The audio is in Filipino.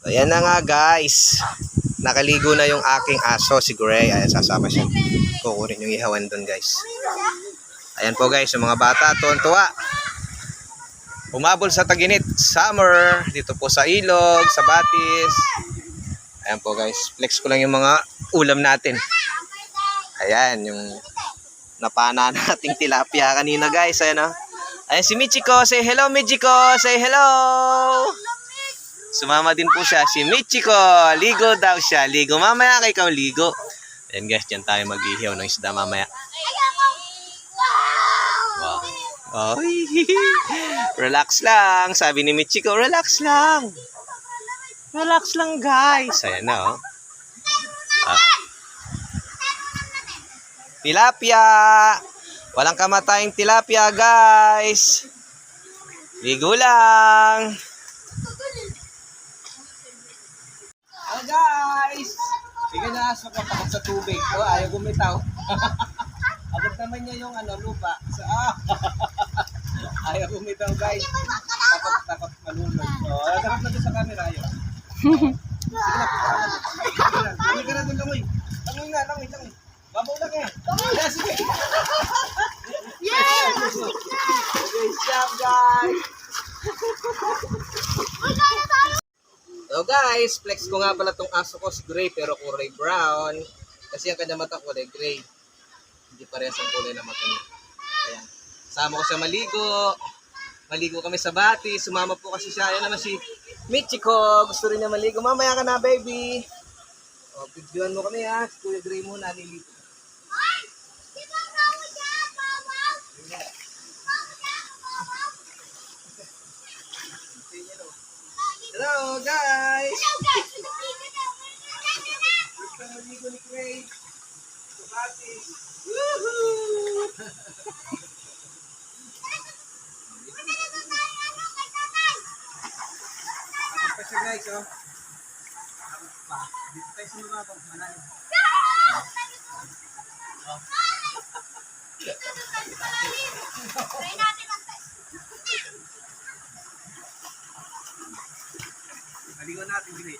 So, ayan na nga guys. Nakaligo na yung aking aso, si Gray. Ayan, sasama siya. Kukunin yung ihawan doon guys. Ayan po guys, yung mga bata, tuwan-tuwa. Umabol sa Taginit Summer. Dito po sa Ilog, sa Batis. Ayan po guys, flex ko lang yung mga ulam natin. Ayan, yung napana nating tilapia kanina guys. Ayan o. Ayan si Michiko. Say hello Michiko. Say hello. Sumama din po siya, si Michiko. Ligo daw siya. Ligo. Mamaya kay ikaw ligo. Ayan guys, dyan tayo mag-ihiyaw ng isda mamaya. Wow. Oh, relax lang. Sabi ni Michiko, relax lang. Relax lang guys. Ayan na oh. Tilapia. Walang kamatayang tilapia guys. Ligo lang. Oh guys, bigyan na aso ko takot sa tubig. Oh, ayaw bumitaw. Abot naman niya yung lupa. So, ayaw bumitaw guys. Takot malunod. Oh, takot na doon sa camera yun. Sige na, langoy ka na doon, langoy. Langoy. Babaw lang eh. Yeah, sige. Yes! Good job guys. So guys, flex ko nga pala tong aso ko si Gray pero kulay brown. Kasi ang kanya mata kulay gray. Hindi parehas ang kulay na mata niya. Ayan. Sama ko siya maligo. Maligo kami sa bati. Sumama po kasi siya. Ayan naman si Michiko. Gusto rin niya maligo. Mamaya ka na baby. O, bigyan mo kami ha. Si Kuya Gray muna nilito. Hello guys! Gusto maligo ni Gray. Sabati. Woohoo! Ako pa siya guys oh. Ako pa. Dito tayo sa mga bang manalo. Maligo natin Gray.